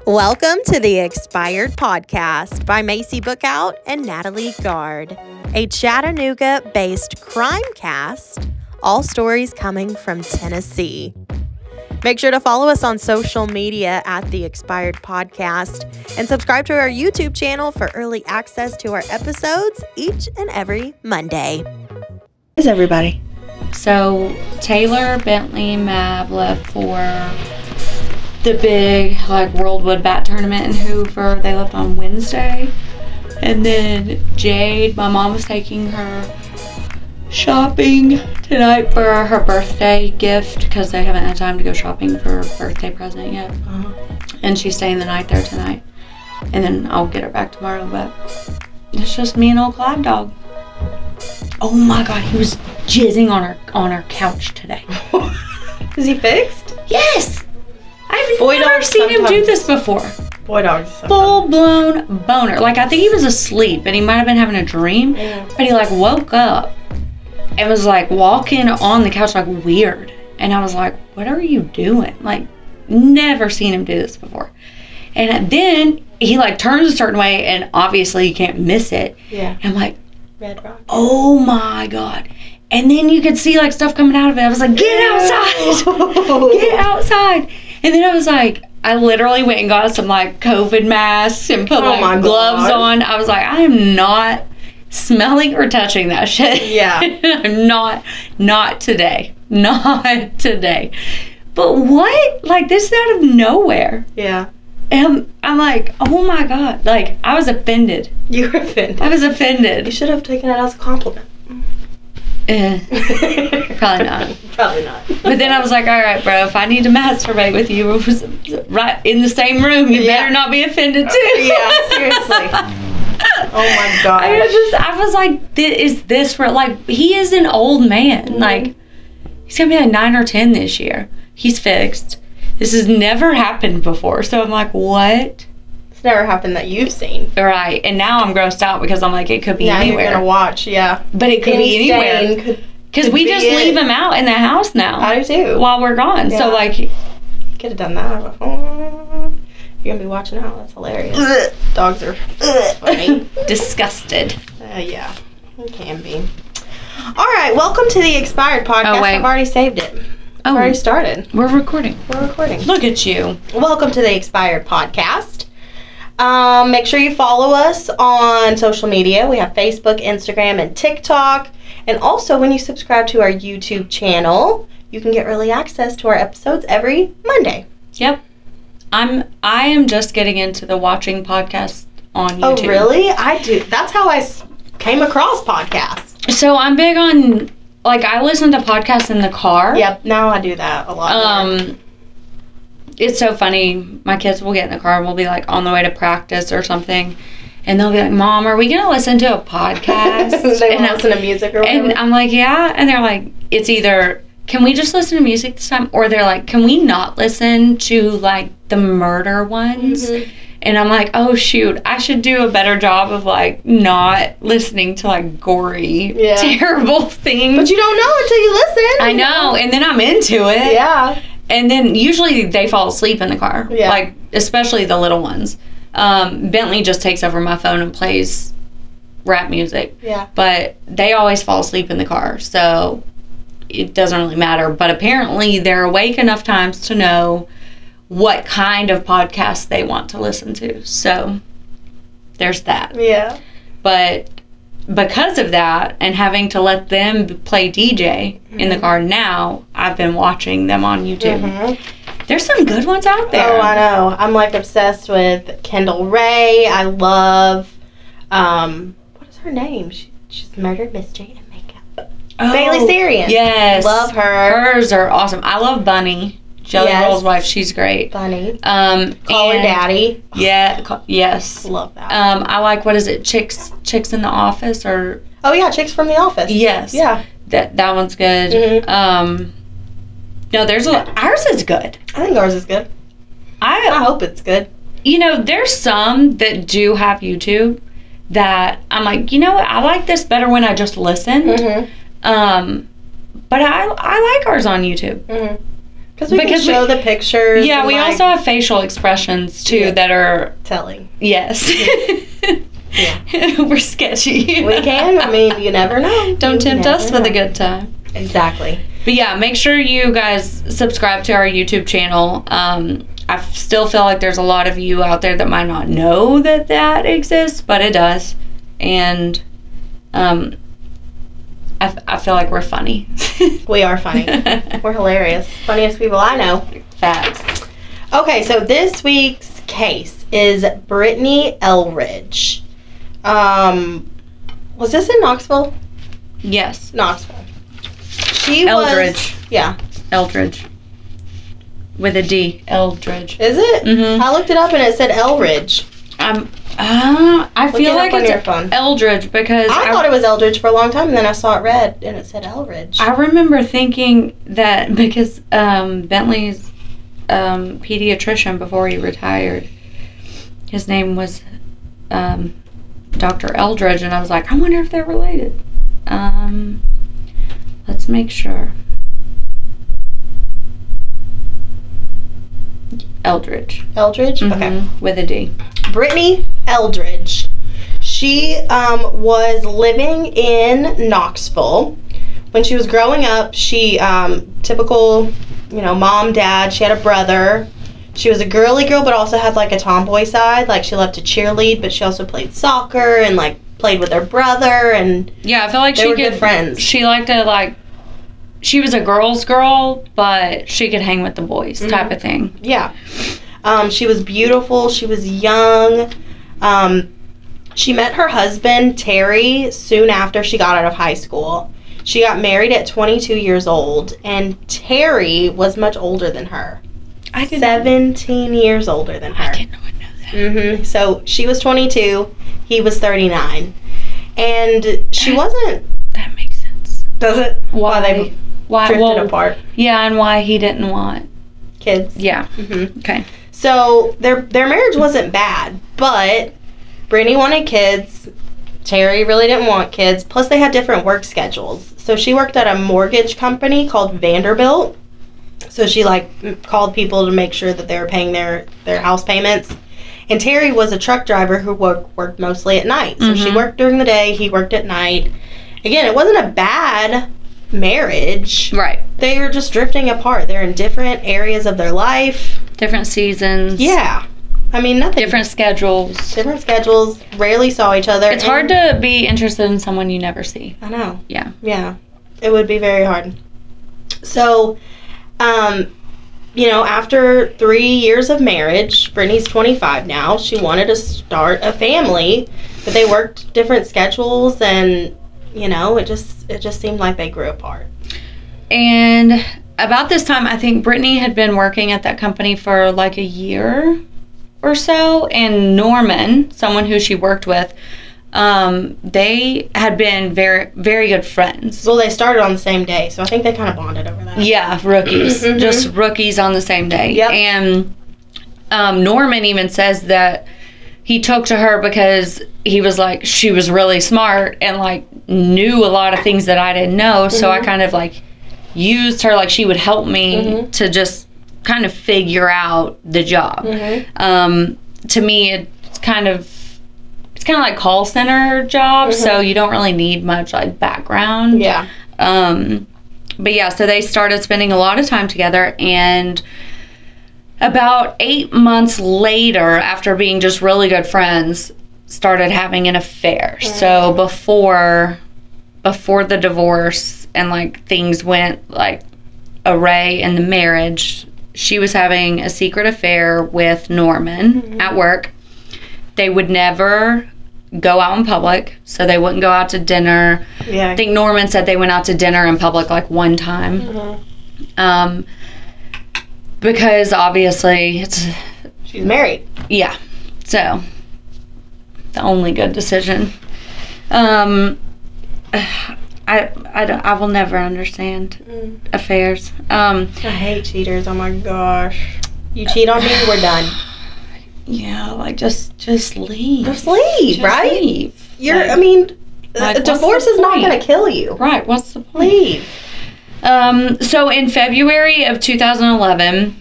Welcome to the Expired Podcast by Macy Bookout and Natalie Gard, a Chattanooga-based crime cast, all stories coming from Tennessee. Make sure to follow us on social media at the Expired Podcast and subscribe to our YouTube channel for early access to our episodes each and every Monday. Where's everybody? So Taylor, Bentley, and Mav left for the big Worldwood Bat Tournament in Hoover. They left on Wednesday. And then Jade, my mom was taking her shopping tonight for her birthday gift because they haven't had time to go shopping for her birthday present yet. And she's staying the night there tonight. And then I'll get her back tomorrow, but it's just me and old Clive Dog. Oh my God, he was jizzing on our couch today. Is he fixed? Yes! I've never seen him do this before. Boy dogs. Full-blown boner. I think he was asleep and he might have been having a dream, but he woke up and was walking on the couch weird. And I was like, what are you doing? Never seen him do this before. And then he turns a certain way and obviously you can't miss it. Yeah. And I'm like, Red Rock. Oh my God. And then you could see stuff coming out of it. I was like, get outside. Get outside. And then I was like, I literally went and got some COVID masks and put gloves on. I was like, I am not smelling or touching that shit. Yeah. I'm not today. Not today. But what? This is out of nowhere. Yeah. And I'm like, oh my God. I was offended. You were offended. I was offended. You should have taken it as a compliment. Probably not. Probably not. But then I was like, all right, bro, if I need to masturbate with you right in the same room, you better not be offended too. Yeah, seriously. Oh my God. I was like, is this real? He is an old man. Mm-hmm. He's going to be 9 or 10 this year. He's fixed. This has never happened before. So I'm like, what? It's never happened that you've seen. Right. And now I'm grossed out because I'm like, it could be anywhere. You're going to watch, yeah. But it could be anywhere. Because we just leave him out in the house now. I do too. While we're gone. Yeah. So you could have done that. You're going to be watching out. That's hilarious. Dogs are funny. Disgusted. Yeah. It can be. All right. Welcome to the Expired Podcast. Oh, wait. I've already saved it. I've already started. We're recording. Look at you. Welcome to the Expired Podcast. Make sure you follow us on social media. We have Facebook, Instagram, and TikTok. And also, when you subscribe to our YouTube channel, you can get early access to our episodes every Monday. Yep. I am just getting into the watching podcasts on YouTube. Oh, really? I do. That's how I came across podcasts. So I'm big on, I listen to podcasts in the car. Yep. Now I do that a lot more. It's so funny. My kids will get in the car and we'll be on the way to practice or something. And they'll be like, Mom, are we going to listen to a podcast? They won't listen to music or whatever? And I'm like, yeah. And they're like, it's either, can we just listen to music this time? Or they're like, can we not listen to, the murder ones? Mm-hmm. And I'm like, oh, shoot. I should do a better job of, not listening to, gory, terrible things. But you don't know until you listen. I know. And then I'm into it. Yeah. And then usually they fall asleep in the car. Yeah. Especially the little ones. Bentley just takes over my phone and plays rap music. Yeah. But they always fall asleep in the car, so it doesn't really matter. But apparently they're awake enough times to know what kind of podcast they want to listen to. So there's that. Yeah. But because of that and having to let them play DJ in the car now, I've been watching them on YouTube. Mm-hmm. There's some good ones out there. Oh, I know. I'm obsessed with Kendall Ray. I love, what is her name? She's Murdered Miss Jane in Makeup. Oh, Bailey Sarian. Yes. Love her. Hers are awesome. I love Bunny. Jelly Roll's wife. She's great. Bunny. Call Her Daddy. Yeah. Yes. Love that. I like, what is it? Chicks in the Office or? Oh yeah, Chicks from the Office. Yes. Yeah. That one's good. Mm-hmm. No, there's ours is good. I think ours is good. I hope it's good. There's some that do have YouTube that I'm like, you know what? I like this better when I just listened. Mm-hmm. But I like ours on YouTube. Mm-hmm. Because we can show the pictures. Yeah, we also have facial expressions, too, that are... telling. Yes. Yeah. We're sketchy. We can. I mean, you never know. Don't tempt us with a good time. Exactly. But yeah, make sure you guys subscribe to our YouTube channel. I still feel like there's a lot of you out there that might not know that exists, but it does. And I feel like we're funny. We are funny. We're hilarious. Funniest people I know. Facts. Okay, so this week's case is Brittany Eldridge. Was this in Knoxville? Yes. Knoxville. Eldridge. Yeah. Eldridge. With a D. Eldridge. Is it? Mm-hmm. I looked it up and it said Eldridge. I feel like it's Eldridge because I thought it was Eldridge for a long time, and then I saw it red and it said Eldridge. I remember thinking that because Bentley's pediatrician before he retired, his name was Dr. Eldridge, and I was like, I wonder if they're related. Let's make sure. Eldridge. Eldridge? Mm-hmm. Okay. With a D. Brittany Eldridge. She was living in Knoxville. When she was growing up, she, typical, mom, dad, she had a brother. She was a girly girl, but also had, like, a tomboy side. Like, she loved to cheerlead, but she also played soccer and, like, played with her brother. And yeah, I feel like they were good friends. She liked to, like, she was a girl's girl, but she could hang with the boys type of thing. Yeah. She was beautiful. She was young. She met her husband, Terry, soon after she got out of high school. She got married at 22 years old, and Terry was much older than her. 17 years older than her. I did not know that. Mm-hmm. So she was 22. He was 39. And she wasn't... That makes sense. Does it? Why they drifted apart. Yeah, and why he didn't want kids. Yeah. Mm-hmm. Okay. So their marriage wasn't bad, but Brittany wanted kids. Terry really didn't want kids. Plus, they had different work schedules. So she worked at a mortgage company called Vanderbilt. So she called people to make sure that they were paying their house payments. And Terry was a truck driver who worked mostly at night. So she worked during the day. He worked at night. Again, it wasn't a bad marriage. Right. They were just drifting apart. They're in different areas of their life. Different seasons. Yeah. I mean, nothing. Different schedules. Different schedules. Rarely saw each other. It's hard to be interested in someone you never see. I know. Yeah. Yeah. It would be very hard. So, after 3 years of marriage, Brittany's 25 now. She wanted to start a family, but they worked different schedules, and it just seemed like they grew apart. And about this time, I think Brittany had been working at that company for like a year or so, and Norman, someone who she worked with, they had been very, very good friends. Well, they started on the same day, so I think they kind of bonded over that. Yeah, rookies. Just rookies on the same day. Yep. And Norman even says that he took to her because he was like, she was really smart and like knew a lot of things that I didn't know. So I kind of like used her, like she would help me to just kind of figure out the job. To me, it's kind of like call center job, so you don't really need much like background. Yeah. But yeah, so they started spending a lot of time together, and about 8 months later, after being just really good friends, started having an affair. So before the divorce and like things went like awry in the marriage, she was having a secret affair with Norman at work. They would never go out in public, so they wouldn't go out to dinner. Yeah. I think Norman said they went out to dinner in public like one time. Because obviously she's married. Yeah. So the only good decision. I will never understand affairs. I hate cheaters. Oh my gosh. You cheat on me, we're done. Yeah, like just leave. Just leave, right? Leave. A divorce is not going to kill you. Right, what's the point? Leave. So in February of 2011,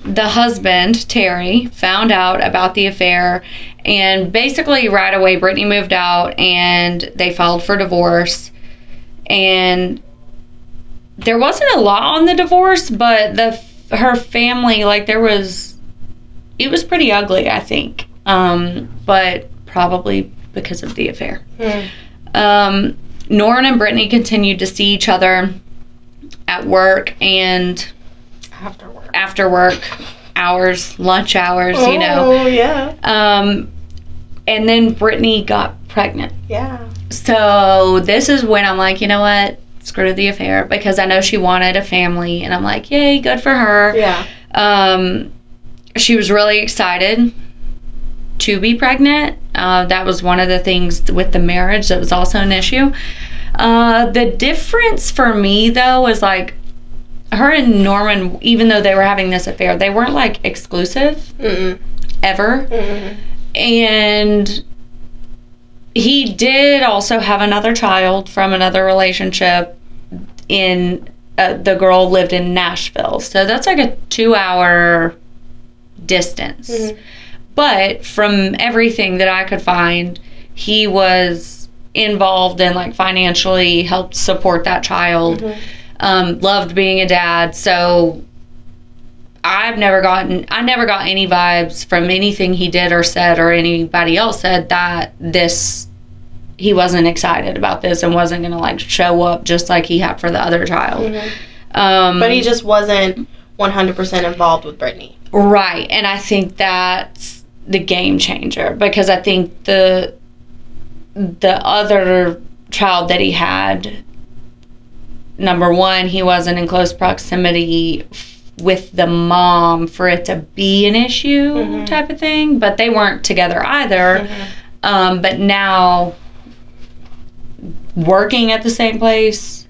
the husband, Terry, found out about the affair, and basically right away Brittany moved out and they filed for divorce. And there wasn't a lot on the divorce, but her family, like, it was pretty ugly, I think. But probably because of the affair. Norman and Brittany continued to see each other at work and after work hours, lunch hours, you know. Oh, yeah. And then Brittany got pregnant. Yeah. So this is when I'm like, you know what? Screw the affair, because I know she wanted a family, and I'm like, yay, good for her. Yeah. She was really excited to be pregnant. That was one of the things with the marriage that was also an issue. The difference for me, though, is like her and Norman, even though they were having this affair, they weren't like exclusive ever. And he did also have another child from another relationship. The girl lived in Nashville, so that's like a 2-hour distance. But from everything that I could find, he was involved and like financially helped support that child. Loved being a dad. So I never got any vibes from anything he did or said or anybody else said that he wasn't excited about this and wasn't going to like show up just like he had for the other child. But he just wasn't 100% involved with Brittany. Right. And I think that's the game changer, because I think the other child that he had, number one, he wasn't in close proximity with the mom for it to be an issue type of thing, but they weren't together either. But now working at the same place,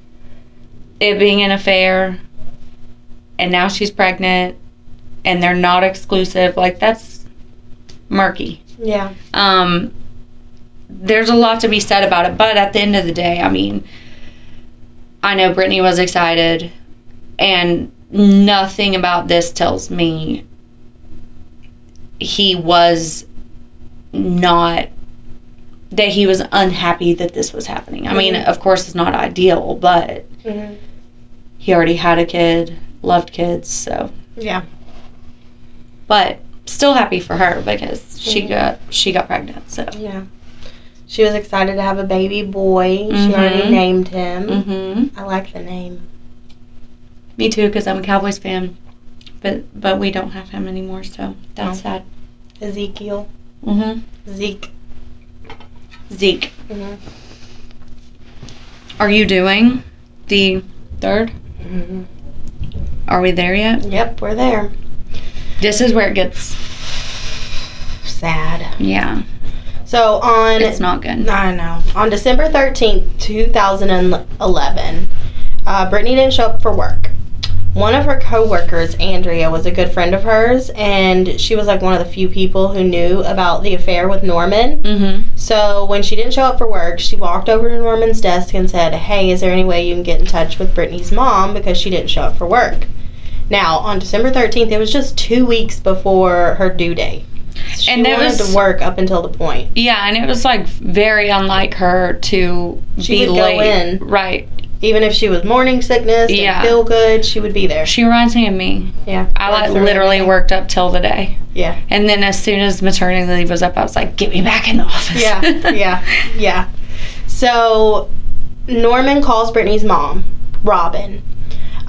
it being an affair, and now she's pregnant and they're not exclusive, like, that's murky. Yeah. There's a lot to be said about it, but at the end of the day, I mean, I know Brittany was excited, and nothing about this tells me he was not, that he was unhappy that this was happening. I mean, of course, it's not ideal, but he already had a kid, loved kids, so. Yeah. But still happy for her, because she got pregnant, so. Yeah. She was excited to have a baby boy. She already named him. I like the name. Me too, because I'm a Cowboys fan. But we don't have him anymore, so that's sad. Ezekiel. Zeke. Are you doing the third? Are we there yet? Yep, we're there. This is where it gets sad. Yeah. So it's not good. I know. On December 13th, 2011, Brittany didn't show up for work. One of her co-workers, Andrea, was a good friend of hers, and she was like one of the few people who knew about the affair with Norman. So when she didn't show up for work, she walked over to Norman's desk and said, "Hey, is there any way you can get in touch with Brittany's mom, because she didn't show up for work?" Now, on December 13th, it was just 2 weeks before her due date. She wanted to work up until the point. Yeah, and it was like very unlike her to be late. Go in. Right. Even if she was morning sickness, didn't feel good, she would be there. She reminds me of me. Yeah. I like literally worked up till the day. Yeah. And then as soon as maternity leave was up, I was like, get me back in the office. Yeah. So Norman calls Brittany's mom, Robin.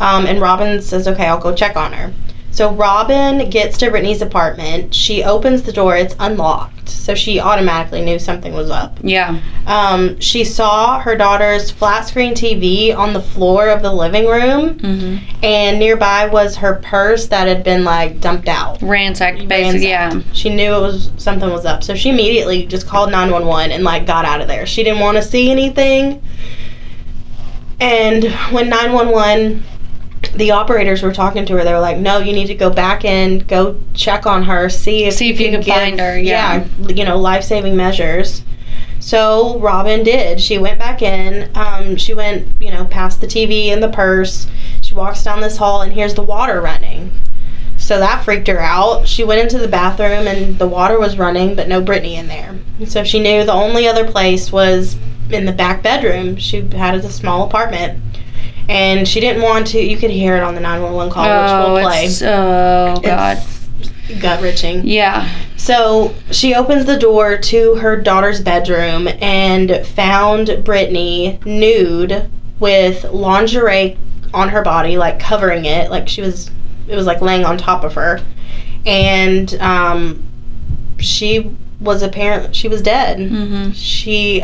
And Robin says, okay, I'll go check on her. So Robin gets to Brittany's apartment. She opens the door. It's unlocked. So she automatically knew something was up. Yeah. She saw her daughter's flat screen TV on the floor of the living room. And nearby was her purse that had been, like, dumped out. Ransacked, basically, yeah. She knew something was up. So she immediately just called 911 and, like, got out of there. She didn't want to see anything. And when 911... the operators were talking to her, they were like, no, you need to go back in, go check on her, see if you can find her. life-saving measures. So Robin did. She went back in. She went, past the TV and the purse. She walks down this hall and hears the water running. So that freaked her out. She went into the bathroom and the water was running, but no Brittany in there. So she knew the only other place was in the back bedroom. She had a small apartment. And she didn't want to. You could hear it on the 911 call, which we'll play. God. It's gut-wrenching. Yeah. So she opens the door to her daughter's bedroom and found Brittany nude with lingerie on her body, like covering it, like it was like laying on top of her. And she was dead. Mm-hmm. She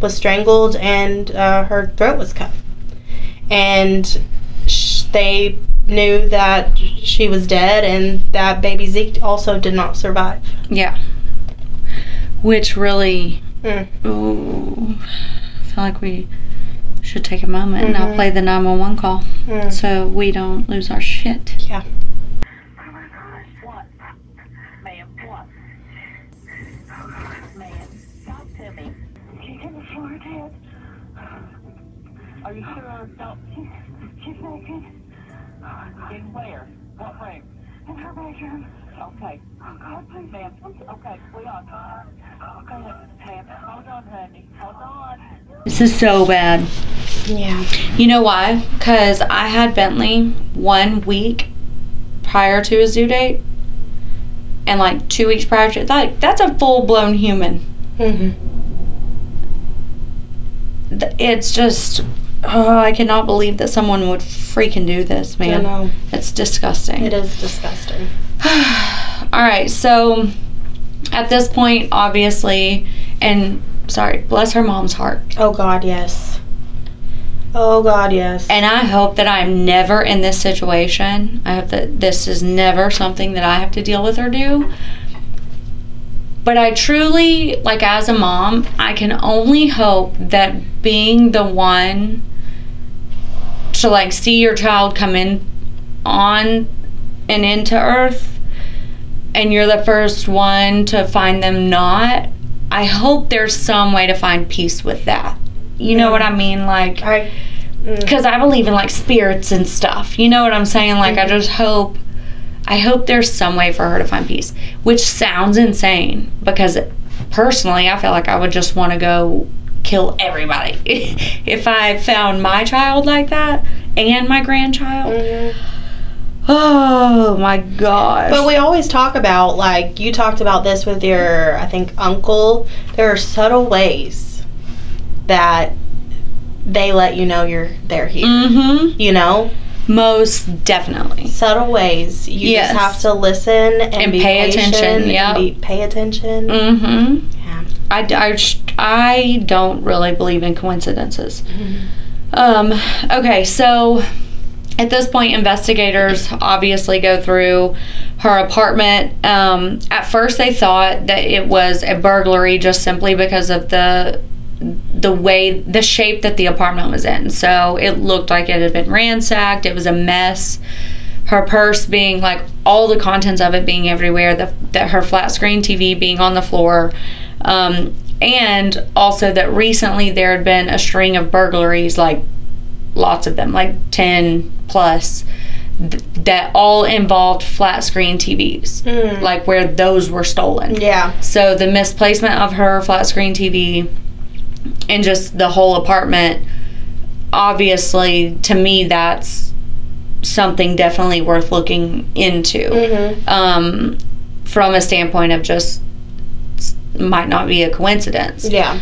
was strangled and her throat was cut. And they knew that she was dead and that baby Zeke also did not survive. Yeah. Which really, ooh, I feel like we should take a moment and I'll play the 911 call so we don't lose our shit. Yeah. What? Ma'am, what? Ma'am, talk to me. She's in the floor dead. Are you sure? No, she's naked. In where? What room? In her bedroom. Okay. Oh, God, please. Ma'am, okay, we are. Okay, Pam, hold on, honey. Hold on. This is so bad. Yeah. You know why? Because I had Bentley 1 week prior to his due date. And like 2 weeks prior to, like, that's a full-blown human. Mm-hmm. It's just, I cannot believe that someone would freaking do this, man. I know. It's disgusting. It is disgusting. All right, so at this point, obviously, and sorry, bless her mom's heart. Oh, God, yes. Oh, God, yes. And I hope that I'm never in this situation. I hope that this is never something that I have to deal with or do. But I truly, like, as a mom, I can only hope that being the one to, like, see your child come in on and into earth, and you're the first one to find them not, I hope there's some way to find peace with that. You know what I mean? Like, because I believe in, like, spirits and stuff. You know what I'm saying? Like, I just hope, there's some way for her to find peace. Which sounds insane, because personally, I feel like I would just want to go kill everybody if I found my child like that and my grandchild. Oh my gosh. But we always talk about, like, you talked about this with your, I think, uncle. There are subtle ways that they let you know they're here. You know? Most definitely. Subtle ways. You just have to listen and be pay attention. Yeah. Pay attention. Yeah. I don't really believe in coincidences. Okay, so at this point, investigators obviously go through her apartment. At first, they thought that it was a burglary just simply because of the shape that the apartment was in. So it looked like it had been ransacked. It was a mess. Her purse being, like, all the contents of it being everywhere. Her flat screen TV being on the floor. And also that recently there had been a string of burglaries, like lots of them, like 10 plus, that all involved flat screen TVs, like where those were stolen. Yeah. So the misplacement of her flat screen TV and just the whole apartment, obviously, to me, that's something definitely worth looking into. From a standpoint of just might not be a coincidence. Yeah.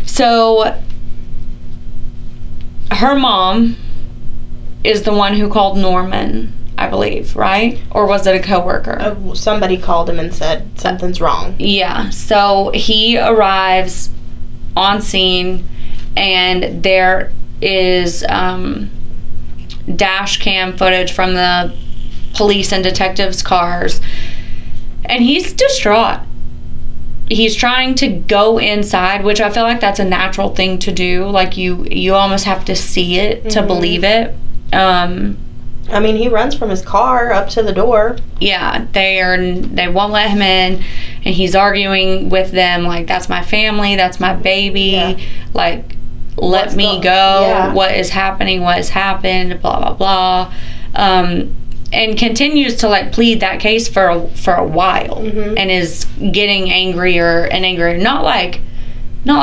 So her mom is the one who called Norman, I believe, right? Or was it a coworker? Somebody called him and said something's wrong. Yeah. So he arrives on scene, and there is dash cam footage from the police and detectives' cars, and he's distraught. He's trying to go inside, which I feel like that's a natural thing to do. Like, you almost have to see it to believe it. I mean, he runs from his car up to the door. Yeah, they won't let him in, and he's arguing with them like, that's my family, that's my baby, like, let me go, what is happening, what has happened, blah blah blah, and continues to like plead that case for a while, and is getting angrier and angrier, not like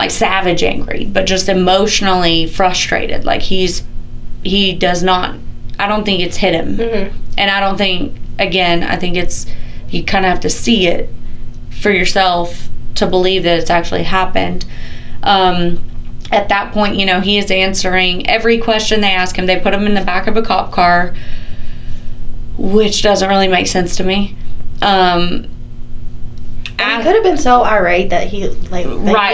savage angry, but just emotionally frustrated. Like he does not, I don't think it's hit him, and I don't think, again, I think it's, you kind of have to see it for yourself to believe that it's actually happened. At that point, you know, he is answering every question they ask him. They put him in the back of a cop car, which doesn't really make sense to me. He could have been so irate that he like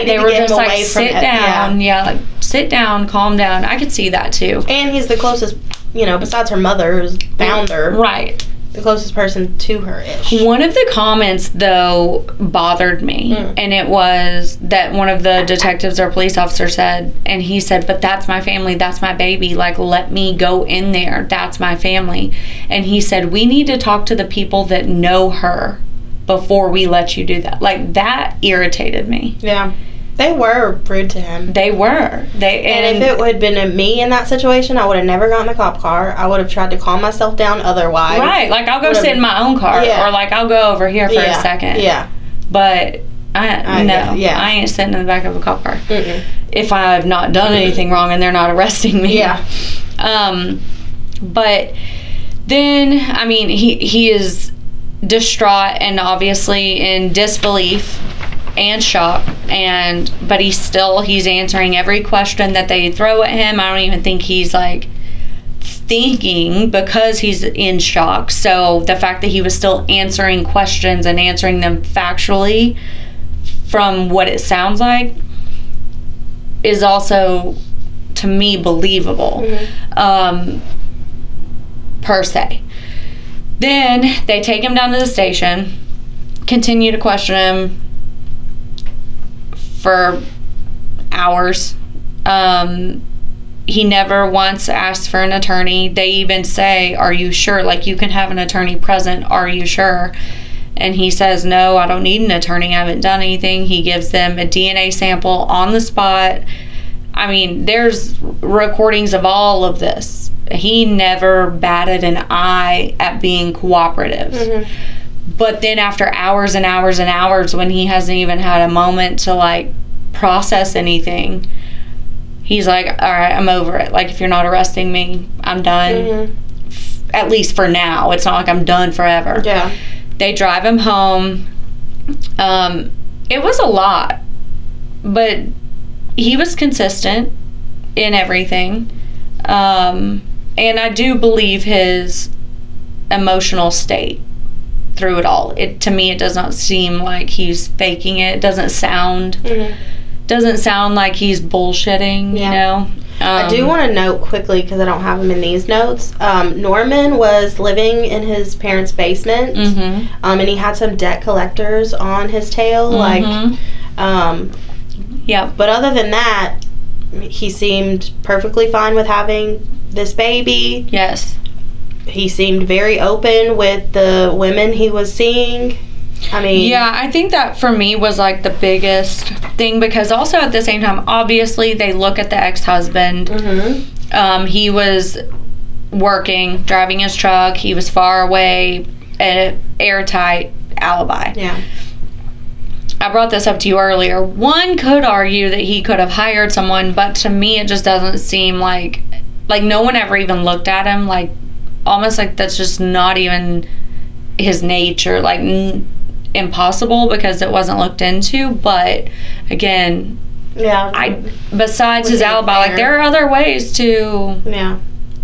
they were just like, sit down, like sit down, calm down. I could see that too. And he's the closest, you know, besides her mother, who's found her, right, the closest person to her-ish. One of the comments, though, bothered me, and it was that one of the detectives or police officers said, and he said, but that's my family, that's my baby, like, let me go in there, that's my family. And he said, we need to talk to the people that know her before we let you do that. Like, that irritated me. Yeah. They were rude to him. They were. And if it would have been me in that situation, I would have never gotten the cop car. I would have tried to calm myself down otherwise. Right. Like, I'll go sit in my own car. Or, like, I'll go over here for a second. Yeah. But, I ain't sitting in the back of a cop car. If I've not done anything wrong and they're not arresting me. Yeah. But then, I mean, he is distraught and obviously in disbelief and shock, but he's answering every question that they throw at him. I don't even think he's like thinking, because he's in shock. So the fact that he was still answering questions and answering them factually from what it sounds like is also, to me, believable, per se. Then they take him down to the station, continue to question him for hours. He never once asked for an attorney. They even say, are you sure? Like, you can have an attorney present. Are you sure? And he says, no, I don't need an attorney. I haven't done anything. He gives them a DNA sample on the spot. I mean, there's recordings of all of this. He never batted an eye at being cooperative. But then after hours and hours and hours, when he hasn't even had a moment to like process anything, he's like, all right, I'm over it. Like, if you're not arresting me, I'm done. At least for now. It's not like I'm done forever. Yeah. They drive him home. It was a lot, but he was consistent in everything. And I do believe his emotional state through it all. To me, it does not seem like he's faking it. It doesn't sound like he's bullshitting, you know. I do want to note quickly, because I don't have them in these notes, Norman was living in his parents' basement, and he had some debt collectors on his tail, but other than that, he seemed perfectly fine with having this baby. Yes. He seemed very open with the women he was seeing. I mean... Yeah, I think that for me was like the biggest thing, because also at the same time, obviously they look at the ex-husband. He was working, driving his truck. He was far away, an airtight alibi. Yeah. I brought this up to you earlier. One could argue that he could have hired someone, but to me it just doesn't seem like no one ever even looked at him, like almost like that's just not even his nature, like impossible, because it wasn't looked into. But again, besides his alibi, like there are other ways to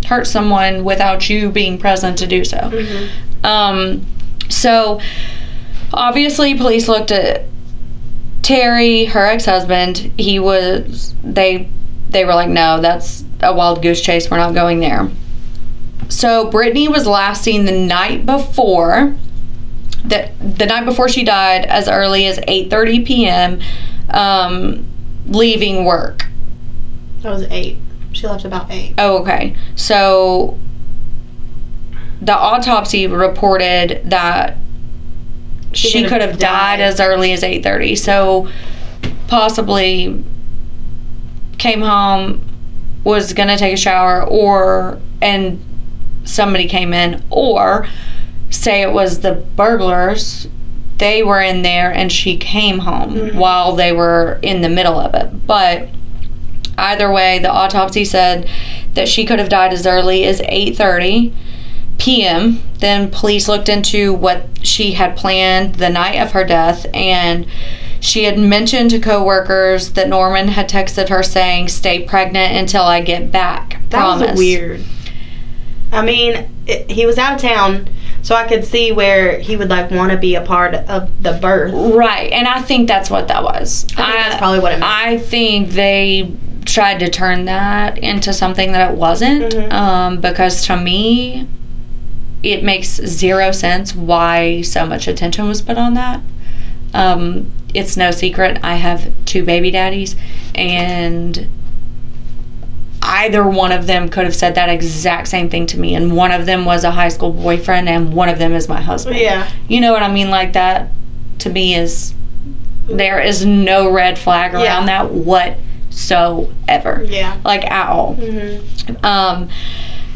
hurt someone without you being present to do so. So obviously police looked at Terry, her ex-husband. They were like, no, that's a wild goose chase, we're not going there. So Brittany was last seen the night before she died, as early as 8:30 p.m. Leaving work. That was 8. She left about 8. Oh, okay. So the autopsy reported that she could have died as early as 8:30. So possibly came home, was gonna take a shower, and somebody came in, or say it was the burglars. They were in there and she came home while they were in the middle of it. But either way, the autopsy said that she could have died as early as 8:30 p.m. Then police looked into what she had planned the night of her death, and she had mentioned to coworkers that Norman had texted her saying, "Stay pregnant until I get back. Promise." That was weird. I mean, he was out of town, so I could see where he would like want to be a part of the birth. Right, and I think that's what that was. I think that's probably what it meant. I think they tried to turn that into something that it wasn't, because to me, it makes zero sense why so much attention was put on that. It's no secret I have 2 baby daddies, and either one of them could have said that exact same thing to me, and one of them was a high school boyfriend and one of them is my husband. Yeah. You know what I mean? Like, that to me is, there is no red flag around that whatsoever. Yeah. Like, at all.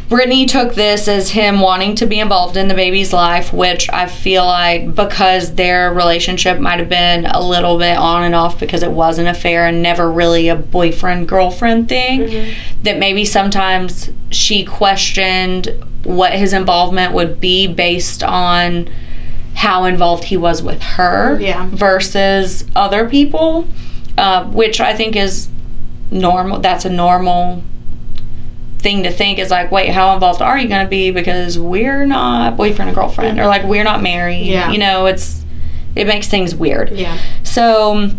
Brittany took this as him wanting to be involved in the baby's life, which I feel like because their relationship might have been a little bit on and off because it was an affair and never really a boyfriend-girlfriend thing, that maybe sometimes she questioned what his involvement would be based on how involved he was with her versus other people, which I think is normal. That's a normal thing to think, is like, wait, how involved are you going to be, because we're not boyfriend and girlfriend, or like we're not married. You know, it makes things weird. So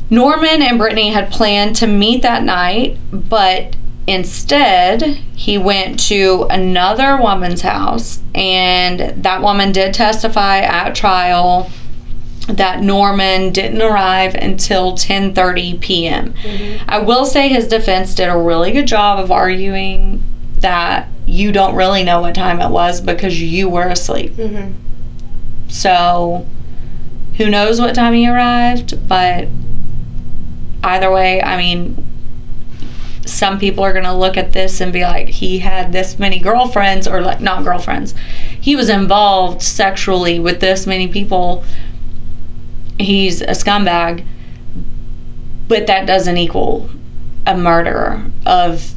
Norman and Brittany had planned to meet that night, but instead he went to another woman's house, and that woman did testify at trial that Norman didn't arrive until 10:30 p.m. I will say his defense did a really good job of arguing that you don't really know what time it was because you were asleep. So who knows what time he arrived, but either way, I mean, some people are going to look at this and be like, he had this many girlfriends, or like, not girlfriends, he was involved sexually with this many people. He's a scumbag, but that doesn't equal a murderer of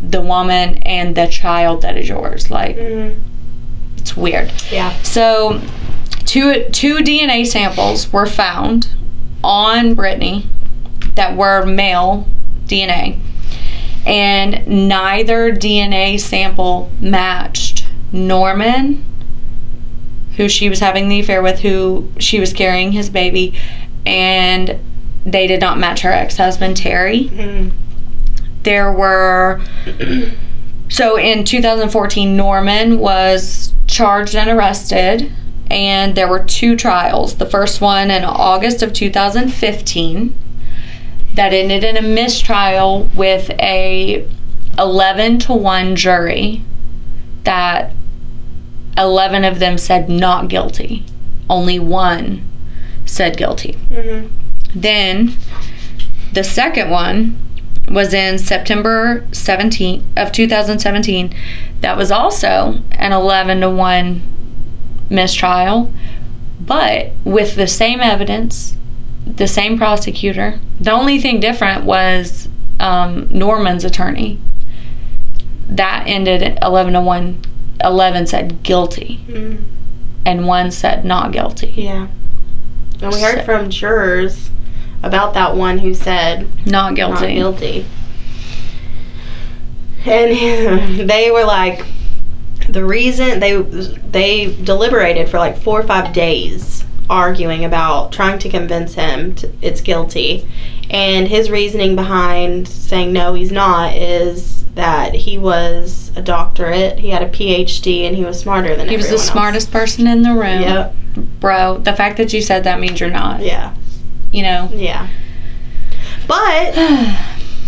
the woman and the child that is yours. Like, it's weird. So two DNA samples were found on Brittany that were male DNA, and neither DNA sample matched Norman, who she was having the affair with, who she was carrying his baby, and they did not match her ex-husband, Terry. There were, so in 2014, Norman was charged and arrested, and there were 2 trials. The first one in August of 2015 that ended in a mistrial with a 11-to-1 jury that 11 of them said not guilty. Only 1 said guilty. Then the second one was in September 17th of 2017. That was also an 11-to-1 mistrial, but with the same evidence, the same prosecutor. The only thing different was Norman's attorney. That ended at 11-to-1. 11 said guilty, and 1 said not guilty. And we heard from jurors about that one who said not guilty. And they were like, the reason they deliberated for like 4 or 5 days arguing about trying to convince him it's guilty, and his reasoning behind saying no, he's not, is that he was a doctorate, he had a PhD, and he was smarter than everyone else. He was the smartest person in the room. Bro, the fact that you said that means you're not. You know? But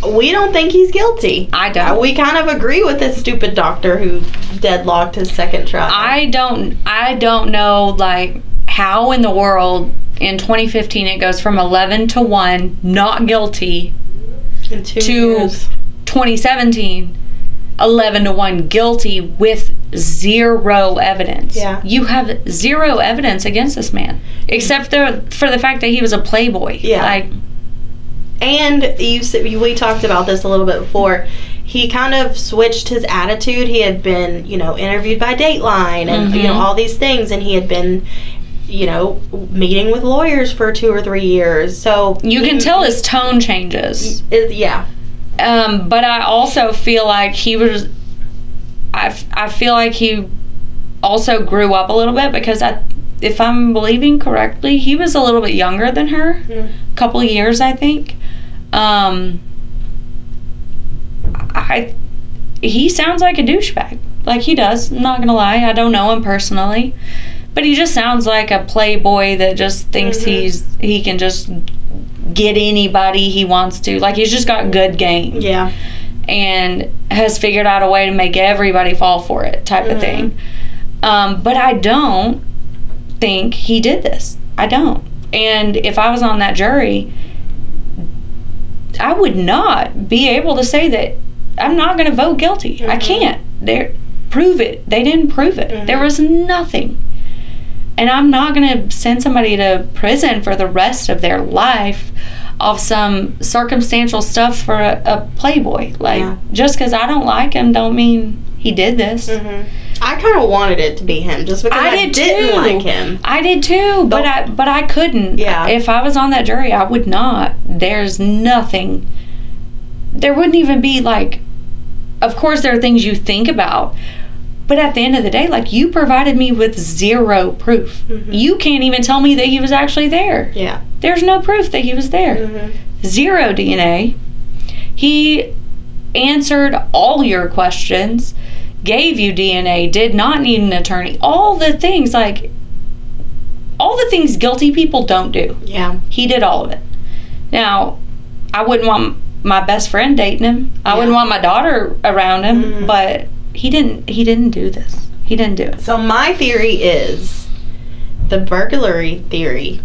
we don't think he's guilty. I don't. We kind of agree with this stupid doctor who deadlocked his second trial. I don't know, like, how in the world in 2015 it goes from 11 to 1 not guilty In 2 to years. 2017 11 to 1 guilty with zero evidence. Yeah. You have zero evidence against this man except for the fact that he was a playboy. Yeah. Like, and we talked about this a little bit before. He kind of switched his attitude. He had been, interviewed by Dateline and, all these things. And he had been, meeting with lawyers for 2 or 3 years. So you can tell his tone changes. Yeah. But I also feel like he was... I feel like he also grew up a little bit because if I'm believing correctly, he was a little bit younger than her. A couple years, I think. He sounds like a douchebag. Like, he does. I'm not gonna lie. I don't know him personally. But he just sounds like a playboy that just thinks he can just get anybody he wants to. Like, he's just got good game. Yeah. And has figured out a way to make everybody fall for it type of thing. But I don't think he did this. I don't. And if I was on that jury, I would not be able to say that I'm not going to vote guilty. I can't. Prove it. They didn't prove it. There was nothing. And I'm not going to send somebody to prison for the rest of their life off some circumstantial stuff for a playboy. Like, just because I don't like him don't mean he did this. I kind of wanted it to be him just because I didn't like him. I did too, but I couldn't. Yeah. If I was on that jury, I would not. There's nothing. There wouldn't even be, like, of course there are things you think about, but at the end of the day, like, you provided me with zero proof. You can't even tell me that he was actually there. Yeah. There's no proof that he was there. Zero DNA. He answered all your questions, gave you DNA, did not need an attorney. All the things, like, all the things guilty people don't do. Yeah. He did all of it. Now, I wouldn't want my best friend dating him. I wouldn't want my daughter around him, but he didn't do this. He didn't do it. So my theory is the burglary theory,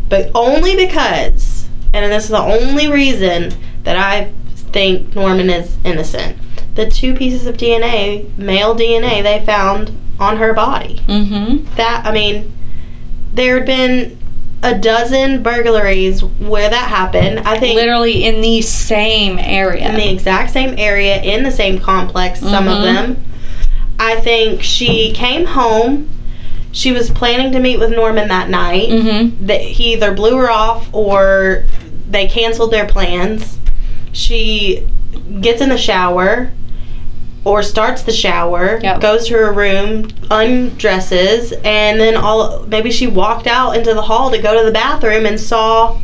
but only because, and this is the only reason that I think Norman is innocent. The 2 pieces of DNA, male DNA, they found on her body. That, I mean, there had been a dozen burglaries where that happened. I think literally in the same area. In the exact same area, in the same complex, some of them. I think she came home. She was planning to meet with Norman that night. He either blew her off or they canceled their plans. She gets in the shower or starts the shower, goes to her room, undresses, and then maybe she walked out into the hall to go to the bathroom and saw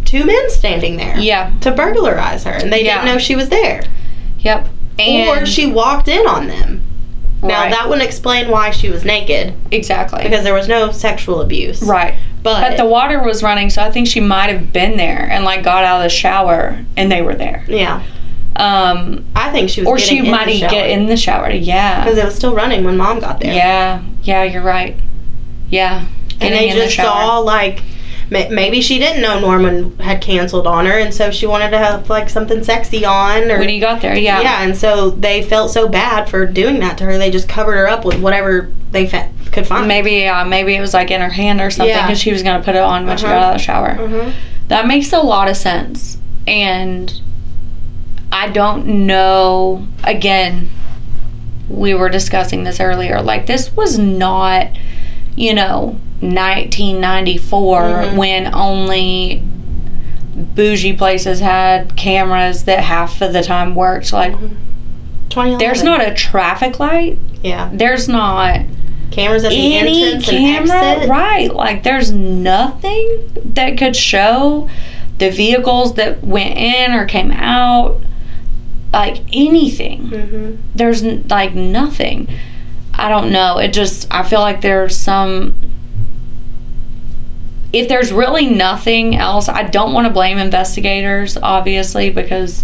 2 men standing there to burglarize her, and they didn't know she was there. And or she walked in on them. Now, that wouldn't explain why she was naked. Exactly. Because there was no sexual abuse. Right. But the water was running, so I think she might have been there and, like, got out of the shower and they were there. Yeah. I think she was or she might get in the shower. Because it was still running when Mom got there. Yeah, you're right. Yeah. And they just saw, like, maybe she didn't know Norman had canceled on her, and so she wanted to have, like, something sexy on. Or, when he got there, Yeah, and so they felt so bad for doing that to her, they just covered her up with whatever they could find. Maybe it was, like, in her hand or something, because she was going to put it on when she got out of the shower. That makes a lot of sense. And I don't know, again, we were discussing this earlier, like, this was not, 1994 when only bougie places had cameras that half of the time worked. Like, there's not a traffic light. Yeah. There's not cameras at the entrance and exit. Right. Like, there's nothing that could show the vehicles that went in or came out. Like, anything. There's, like, nothing. I don't know. I feel like there's some if there's really nothing else, I don't want to blame investigators, obviously, because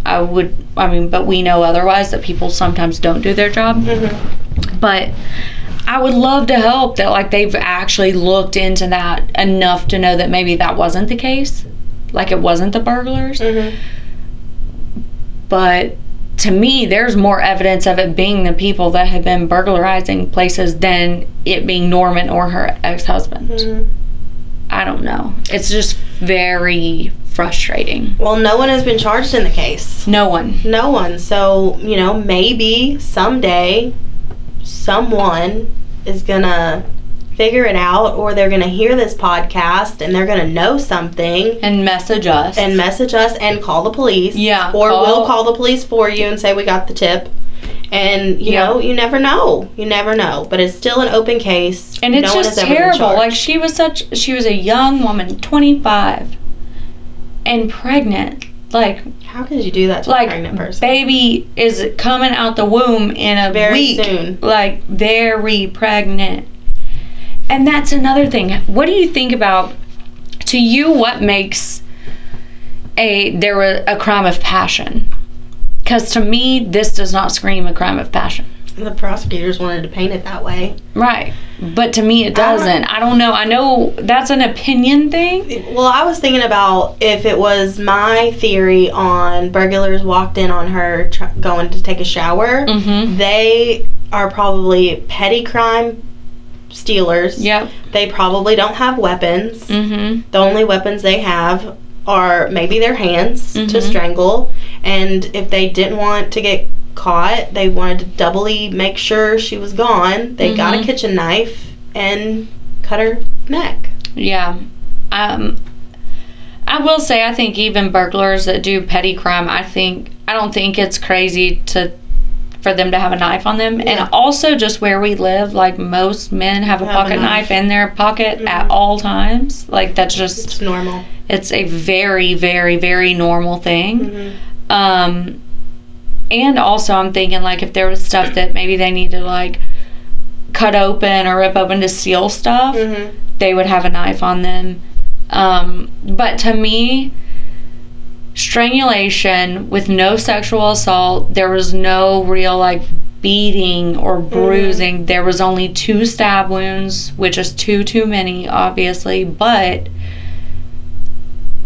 but we know otherwise, that people sometimes don't do their job. But I would love to hope that, like, they've actually looked into that enough to know that maybe that wasn't the case. Like, it wasn't the burglars. But to me, there's more evidence of it being the people that have been burglarizing places than it being Norman or her ex-husband. I don't know. It's just very frustrating. Well, no one has been charged in the case. No one. No one. So, you know, maybe someday someone is gonna figure it out, or they're gonna hear this podcast and they're gonna know something And message us. And call the police. Yeah. Or we'll call the police for you and say we got the tip. And, you know, you never know. You never know. But it's still an open case. And it's just terrible. Like, she was a young woman, 25, and pregnant. Like, how could you do that to a pregnant person? Baby is coming out the womb in a week. Very soon. Like, very pregnant. And that's another thing. What do you think about, to you, what makes a crime of passion? Because to me, this does not scream a crime of passion. The prosecutors wanted to paint it that way. Right. But to me, it doesn't. I don't know. I know that's an opinion thing. Well, I was thinking about if it was my theory on burglars walked in on her going to take a shower. They are probably petty crime stealers. Yep. They probably don't have weapons. The only weapons they have are maybe their hands to strangle. And if they didn't want to get caught, they wanted to doubly make sure she was gone. They got a kitchen knife and cut her neck. Yeah. I will say, I think even burglars that do petty crime, I don't think it's crazy for them to have a knife on them. And also, just where we live, like, most men have a pocket knife in their pocket at all times. Like, that's just... It's normal. It's a very, very, very normal thing. And also, I'm thinking, like, if there was stuff that maybe they need to, like, cut open or rip open to steal stuff, they would have a knife on them. But to me, strangulation with no sexual assault, there was no real, like, beating or bruising. There was only 2 stab wounds, which is too many, obviously, but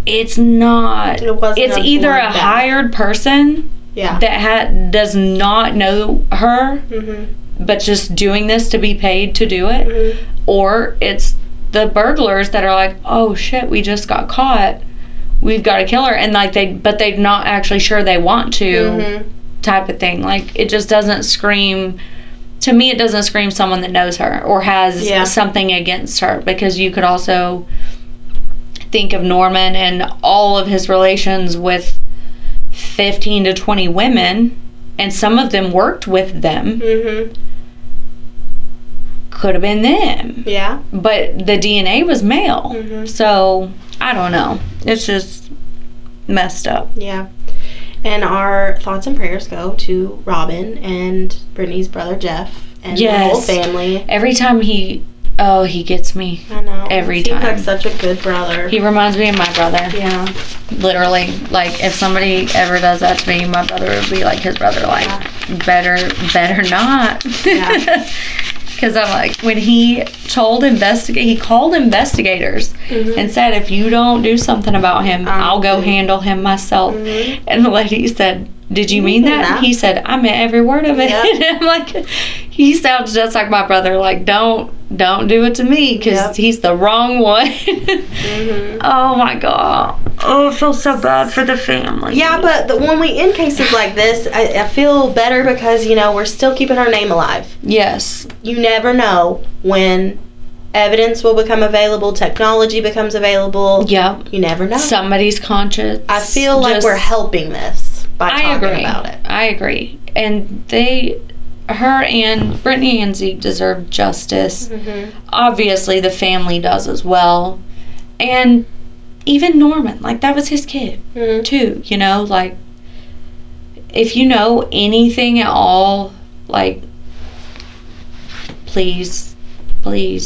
it's not. It's either a hired person that does not know her, but just doing this to be paid to do it, or it's the burglars that are like, oh shit, we just got caught, we've got to kill her, and like they're not actually sure they want to, type of thing. Like, it just doesn't scream. To me, it doesn't scream someone that knows her or has something against her, because you could also think of Norman and all of his relations with 15 to 20 women, and some of them worked with them. Could have been them. Yeah. But the DNA was male. So, I don't know. It's just messed up. Yeah. And our thoughts and prayers go to Robin and Brittany's brother Jeff and the whole family. Every time he gets me. I know. Every time. He's like such a good brother. He reminds me of my brother. Yeah. Literally. Like, if somebody ever does that to me, my brother would be like his brother. Like, better not. Yeah. Because I'm like, when he called investigators and said, if you don't do something about him, I'll go handle him myself. And the lady said, did you mean that? He said, I meant every word of it. And I'm like, he sounds just like my brother. Like, don't do it to me, because he's the wrong one. Oh my God. Oh, I feel so bad for the family. Yeah, but when we end cases like this, I feel better because, you know, we're still keeping our name alive. Yes. You never know when evidence will become available, technology becomes available. Yeah. You never know. Somebody's conscious. I feel like we're helping this by talking about it. I agree. And her and Brittany and Zeke deserve justice. Obviously, the family does as well. And even Norman, like, that was his kid, too. You know, like, if you know anything at all, like, please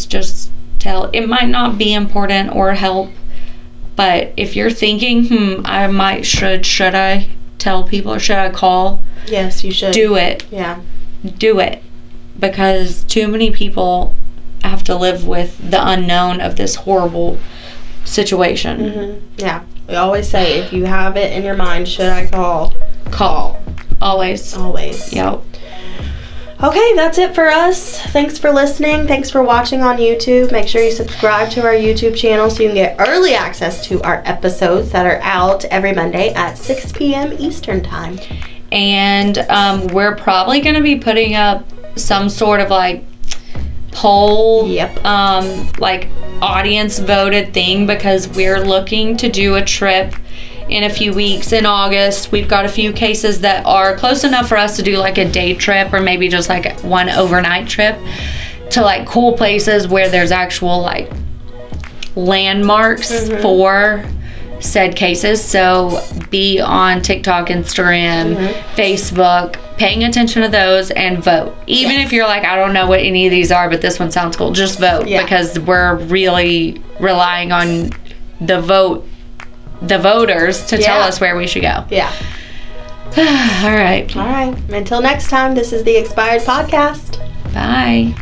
just tell. It might not be important or help, but if you're thinking, I might, should I tell people or should I call? Yes, you should. Do it. Yeah. Do it. Because too many people have to live with the unknown of this horrible situation. Mm-hmm. Yeah. We always say, if you have it in your mind, should I call? Call. Always. Always. Yep. Okay, that's it for us. Thanks for listening. Thanks for watching on YouTube. Make sure you subscribe to our YouTube channel so you can get early access to our episodes that are out every Monday at 6 p.m. Eastern Time. And we're probably going to be putting up some sort of like poll, like audience voted thing, because we're looking to do a trip in a few weeks in August. We've got a few cases that are close enough for us to do like a day trip or maybe just like one overnight trip to like cool places where there's actual like landmarks for said cases. So be on TikTok, Instagram, Facebook, paying attention to those and vote. Even if you're like, I don't know what any of these are, but this one sounds cool, just vote, because we're really relying on the voters to tell us where we should go. Yeah. All right. All right. Until next time, this is the Expired Podcast. Bye.